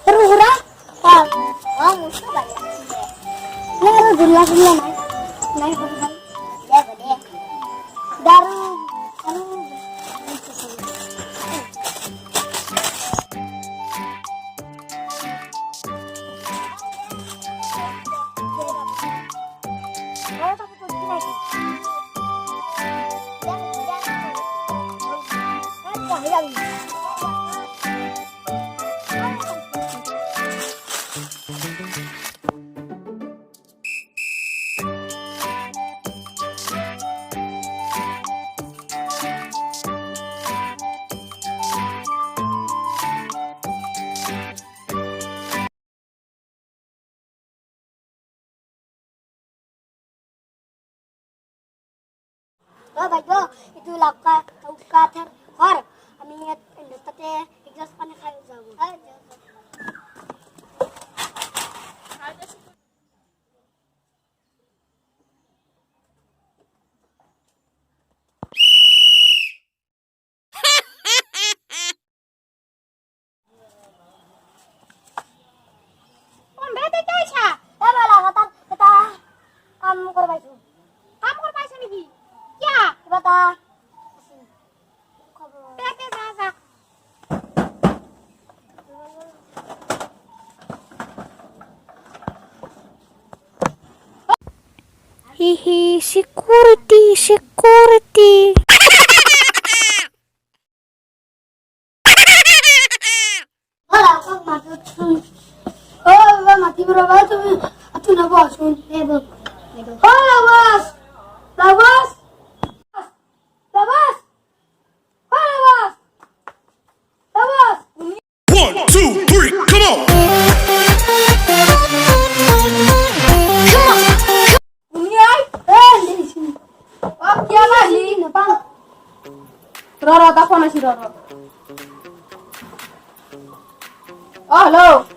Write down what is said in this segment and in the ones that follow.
Terus murah? Musuh banyak sih deh. Ini gula naik. Naik berapa? Ya gede. Daru, bajo itu laka kaukater hor kami ingat industri exhaust pan khai jabu bete kaisa bala kata kamu korbaiju niki ya kata bete sasa Hihi, security. Hola, kok maksud. Oh, mati berapa tuh? Atuh na bos, nebo. Hola, bos. La bos. La bos. Hola, bos. La bos. 1, 2, 3, come on! Roro, telepon si Roro. Oh, halo.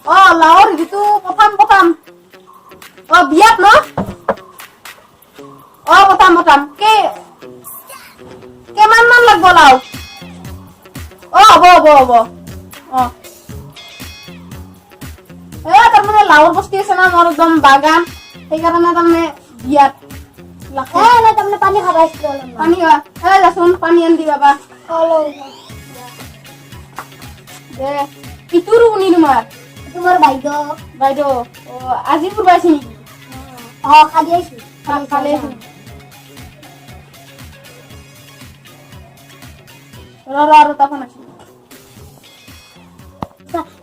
Oh, laur gitu, potam. Oh, biak no? Oh, potam. Ke mana লাগবো লাউ? Oh, bo. Oh. তার মানে লাউর বস্তি আছে না মোর একদম বাগান সেই কারণে তারমানে বিয়াত লাগছে না তুমি পানি খাবাইছিল পানি যাচোন পানি আন দি বাবা হলো দে ইতুর উনি তোমার বাইদো ও আজি পুরবাইছি নি খালি আইছি খালে আর তখন আসি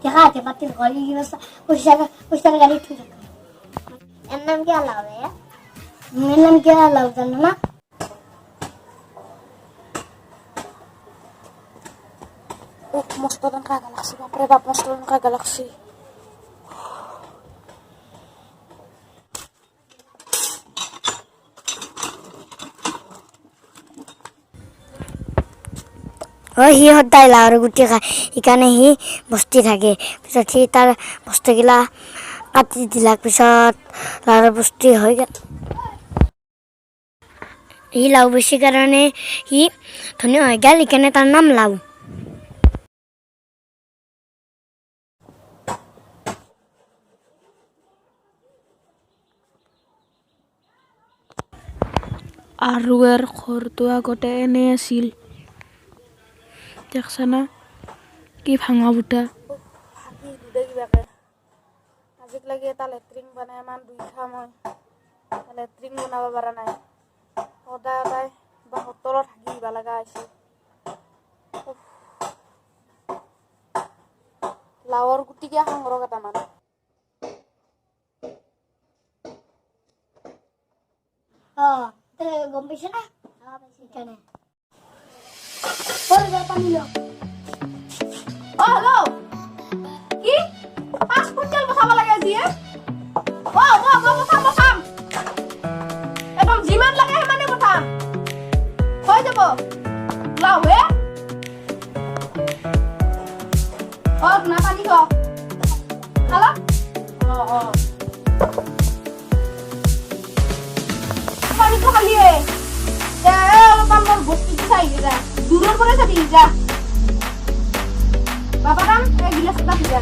Jangan cepatin kali gimana? Usaha kali itu. Enam kya lawe ya? Enam kya lawe kan na? Monster dan galaksi, bapak monster dan galaksi. সি সদায় লাওৰ গুটি খায় সেইকাৰণে সি বস্তি থাকে পিছত সি তাৰ বস্তুগিলা কাটি দিলাক পিছত লাওৰ বস্তি হৈ গ'ল সি লাও বেছি কাৰণে সি ধনী হৈ গ'ল সেইকাৰণে তাৰ নাম লাও আৰু ঘৰটো আগতে এনে আছিল দেখছানা কি ভাঙা বুটা হাগি দুডে কিবাকে আজিক লাগি এটা লেট্ৰিন বনাই ইমান দুইখা মই লেট্ৰিন বনাব পৰা নাই সদায় বা হোটেলত হাগিব লগা হৈছে লাওৰ গুটিকে সংগ্ৰহ কেইটামান গম পাইছে না সেইকাৰণে পানী ল হেল্ল' কি 5 কুইণ্টেল পঠাব লাগে আজি পঠাম একদম যিমান লাগে সিমানে পঠাম হৈ যাব লাও না পানী খালা পানী খালি অলপমান মোৰ বস্তুটো চাই যা দূৰৰ পৰা চাবি যা বাবা কাম গিলাচ এটা ভিজা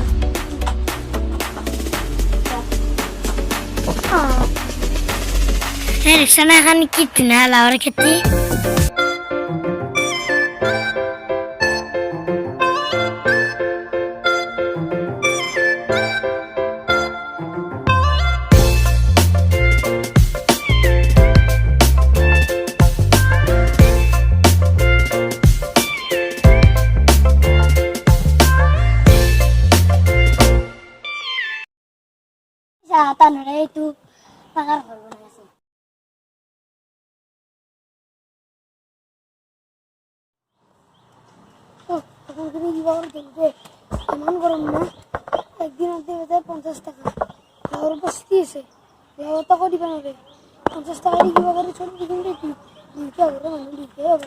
দেখছা না এখন কি ধুনীয়া লাওৰ খেতি তানৰে এইটো পাকাৰ ঘৰ বনাই আছে ইমান গৰম না একদিনতে 50 টাকা লাওৰ বস্তি আছে লাওৰ টকা দিবা নোৱাৰে 50 টাকা দি কিবা কৰি চলি কিন্তু দুইটা ঘৰৰ মানুহ দুইটাই হ'ব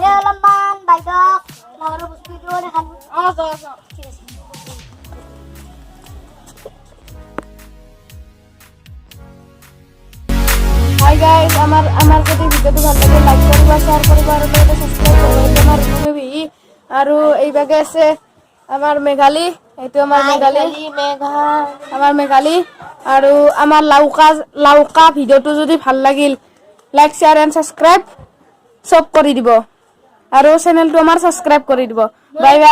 অলপমান বাইদেউক লাওৰ বস্তুটো দেখাব হাই গাইস আমার যদি ভিডিওটো ভাল লাগে লাইক করবা শেয়ার করবা আর এটা সাবস্ক্রাইব করবা আমার মুভি আর এই ভাগে আছে আমার মেঘালী এইটো আমার মেঘালী আমার মেঘালী আর আমার লাউকা ভিডিওটো যদি ভাল লাগিল লাইক শেয়ার এন্ড সাবস্ক্রাইব সব কৰি দিব আৰু চ্যানেলটো আমাৰ সাবস্ক্ৰাইব কৰি দিব বাই বাই